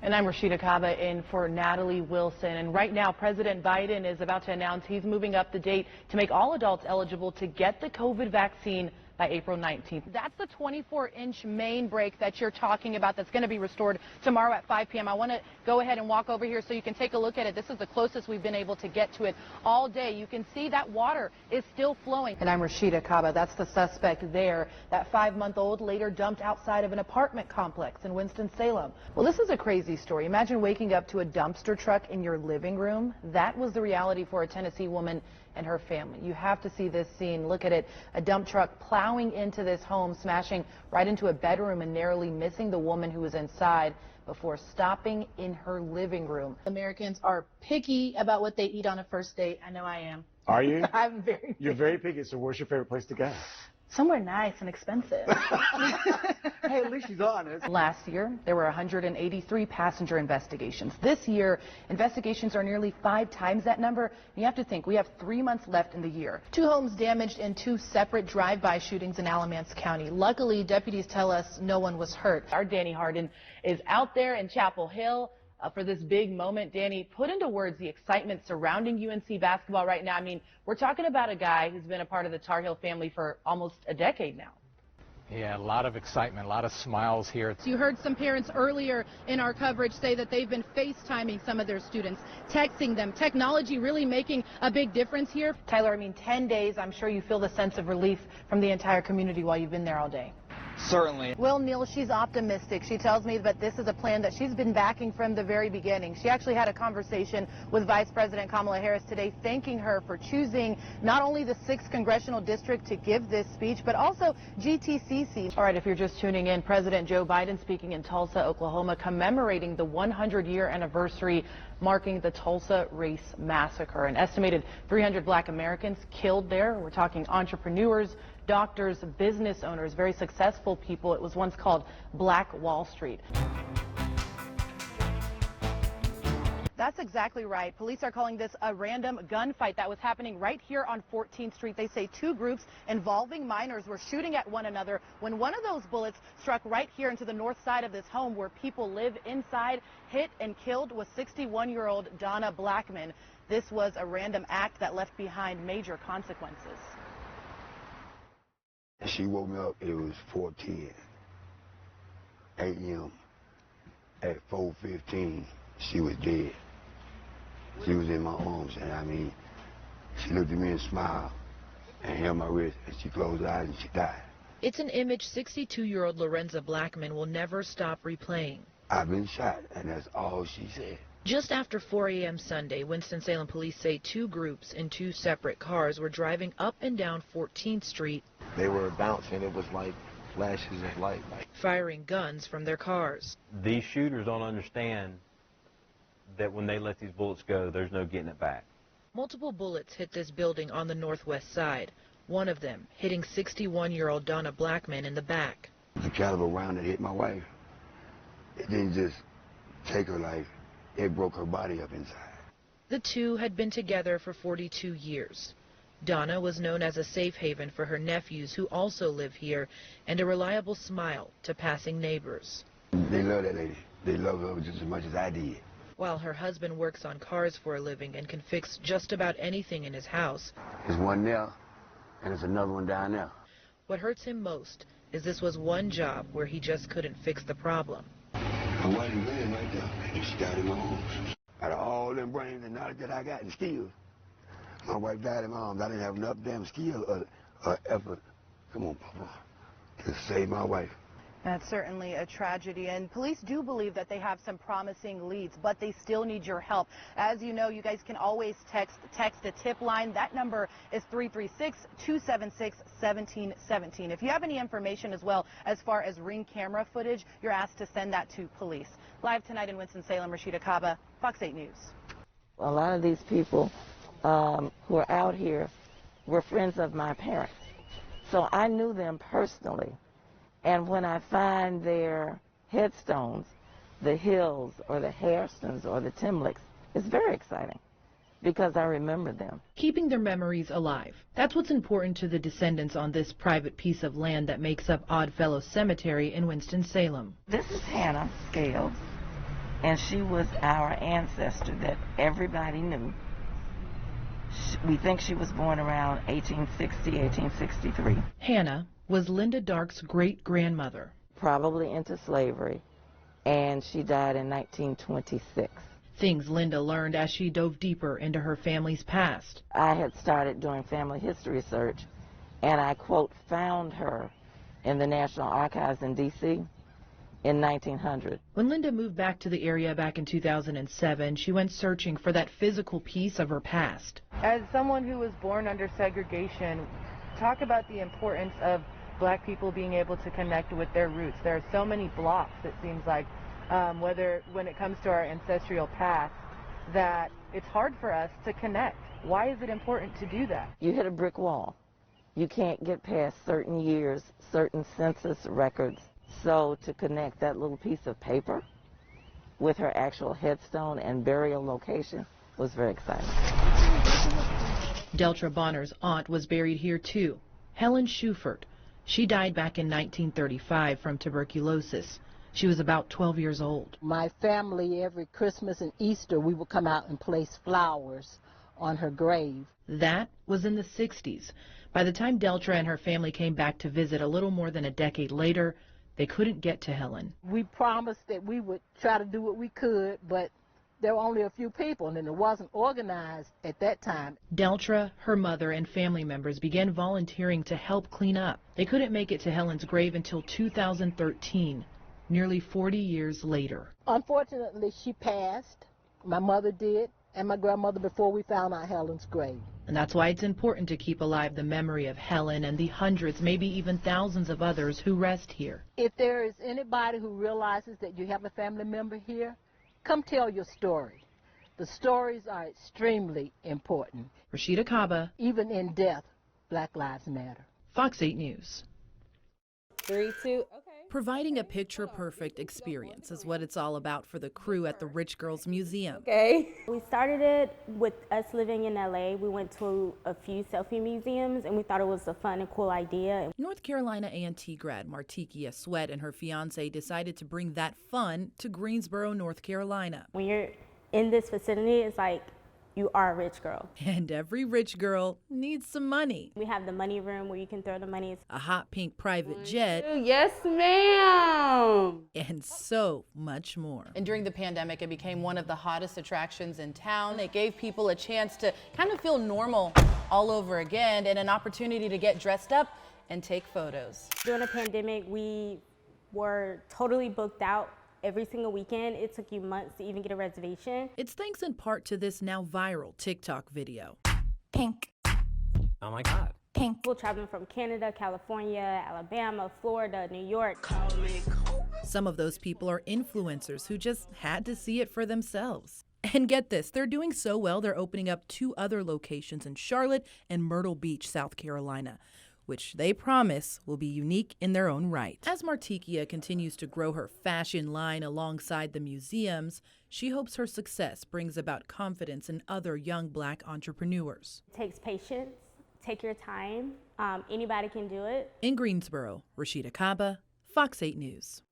And I'm Rasheeda Kabba in for Natalie Wilson. And right now, President Biden is about to announce he's moving up the date to make all adults eligible to get the COVID vaccine by April 19th. That's the 24-inch main break that you're talking about that's going to be restored tomorrow at 5 p.m. I want to go ahead and walk over here so you can take a look at it. This is the closest we've been able to get to it all day. You can see that water is still flowing. And I'm Rasheeda Kabba. That's the suspect there. That 5-month-old later dumped outside of an apartment complex in Winston-Salem. Well, this is a crazy story. Imagine waking up to a dumpster truck in your living room. That was the reality for a Tennessee woman and her family. You have to see this scene. Look at it. A dump truck plowing into this home, smashing right into a bedroom and narrowly missing the woman who was inside before stopping in her living room. Americans are picky about what they eat on a first date. I know I am. Are you? I'm very picky. You're very picky, so where's your favorite place to go? Somewhere nice and expensive. Hey, at least she's honest. Last year, there were 183 passenger investigations. This year, investigations are nearly 5 times that number. You have to think, we have 3 months left in the year. 2 homes damaged in 2 separate drive-by shootings in Alamance County. Luckily, deputies tell us no one was hurt. Our Danny Harden is out there in Chapel Hill for this big moment. Danny, put into words the excitement surrounding UNC basketball right now. I mean, we're talking about a guy who's been a part of the Tar Heel family for almost a decade now. Yeah, a lot of excitement, a lot of smiles here. You heard some parents earlier in our coverage say that they've been FaceTiming some of their students, texting them. Technology really making a big difference here. Tyler, I mean, 10 days, I'm sure you feel the sense of relief from the entire community while you've been there all day. Certainly. Well, Neil, she's optimistic. She tells me that this is a plan that she's been backing from the very beginning. She actually had a conversation with Vice President Kamala Harris today, thanking her for choosing not only the 6th Congressional District to give this speech, but also GTCC. All right, if you're just tuning in, President Joe Biden speaking in Tulsa, Oklahoma, commemorating the 100-year anniversary marking the Tulsa Race Massacre. An estimated 300 black Americans killed there. We're talking entrepreneurs, doctors, business owners, very successful people. It was once called Black Wall Street. That's exactly right. Police are calling this a random gunfight that was happening right here on 14th Street. They say 2 groups involving minors were shooting at one another when one of those bullets struck right here into the north side of this home where people live inside. Hit and killed was 61-year-old Donna Blackman. This was a random act that left behind major consequences. She woke me up, it was 4:10 a.m. At 4:15, she was dead. She was in my arms, and I mean, she looked at me and smiled and held my wrist, and she closed her eyes and she died. It's an image 62-year-old Lorenza Blackman will never stop replaying. I've been shot, and that's all she said. Just after 4 a.m. Sunday, Winston-Salem police say 2 groups in 2 separate cars were driving up and down 14th Street. They were bouncing. It was like flashes of light. Firing guns from their cars. These shooters don't understand that when they let these bullets go, there's no getting it back. Multiple bullets hit this building on the northwest side, one of them hitting 61-year-old Donna Blackman in the back. The caliber round that hit my wife, it didn't just take her life, it broke her body up inside. The 2 had been together for 42 years. Donna was known as a safe haven for her nephews who also live here and a reliable smile to passing neighbors. They love that lady. They love her just as much as I did. While her husband works on cars for a living and can fix just about anything in his house. There's one there, and there's another one down there. What hurts him most is this was one job where he just couldn't fix the problem. My wife is laying right there, and she died in my arms. Out of all them brains and knowledge that I got and skills, my wife died in my arms. I didn't have enough damn skill or effort, come on, Papa, to save my wife. That's certainly a tragedy, and police do believe that they have some promising leads, but they still need your help. As you know, you guys can always text a tip line. That number is 336-276-1717. If you have any information as well as far as Ring camera footage, you're asked to send that to police. Live tonight in Winston-Salem, Rasheeda Kabba, Fox 8 News. A lot of these people who are out here were friends of my parents, so I knew them personally. And when I find their headstones, the Hills or the Hairstons or the Timlicks, it's very exciting because I remember them. Keeping their memories alive. That's what's important to the descendants on this private piece of land that makes up Oddfellow Cemetery in Winston-Salem. This is Hannah Scales. and she was our ancestor that everybody knew. We think she was born around 1860, 1863. Hannah was Linda Dark's great-grandmother. Probably into slavery, and she died in 1926. Things Linda learned as she dove deeper into her family's past. I had started doing family history research, and I, quote, found her in the National Archives in D.C. in 1900. When Linda moved back to the area back in 2007, she went searching for that physical piece of her past. As someone who was born under segregation, talk about the importance of black people being able to connect with their roots. There are so many blocks, it seems like, when it comes to our ancestral past, that it's hard for us to connect. Why is it important to do that? You hit a brick wall. You can't get past certain years, certain census records. So to connect that little piece of paper with her actual headstone and burial location was very exciting. Deltra Bonner's aunt was buried here too, Helen Shuford. She died back in 1935 from tuberculosis. She was about 12 years old. My family, every Christmas and Easter, we would come out and place flowers on her grave. That was in the 60s. By the time Deltra and her family came back to visit a little more than a decade later, they couldn't get to Helen. We promised that we would try to do what we could, but there were only a few people, and it wasn't organized at that time. Deltra, her mother, and family members began volunteering to help clean up. They couldn't make it to Helen's grave until 2013, nearly 40 years later. Unfortunately, she passed. My mother did, and my grandmother before we found out Helen's grave. And that's why it's important to keep alive the memory of Helen and the hundreds, maybe even thousands of others who rest here. If there is anybody who realizes that you have a family member here, come tell your story. The stories are extremely important. Rasheeda Kabba. Even in death, Black Lives Matter. Fox 8 News. 3, 2, okay. Providing a picture-perfect experience is what it's all about for the crew at the Rich Girls Museum. Okay. We started it with us living in LA. We went to a few selfie museums and we thought it was a fun and cool idea. North Carolina A&T grad Martikia Sweat and her fiance decided to bring that fun to Greensboro, North Carolina. When you're in this vicinity, it's like you are a rich girl. And every rich girl needs some money. We have the money room where you can throw the money. A hot pink private jet. Yes, ma'am. And so much more. And during the pandemic, it became one of the hottest attractions in town. It gave people a chance to kind of feel normal all over again and an opportunity to get dressed up and take photos. During the pandemic, we were totally booked out. Every single weekend, it took you months to even get a reservation. It's thanks in part to this now viral TikTok video. Pink. Oh my God. Pink. People traveling from Canada, California, Alabama, Florida, New York. Some of those people are influencers who just had to see it for themselves. And get this, they're doing so well, they're opening up 2 other locations in Charlotte and Myrtle Beach, South Carolina, which they promise will be unique in their own right. As Martikia continues to grow her fashion line alongside the museums, she hopes her success brings about confidence in other young Black entrepreneurs. It takes patience, take your time. Anybody can do it. In Greensboro, Rasheeda Kabba, Fox 8 News.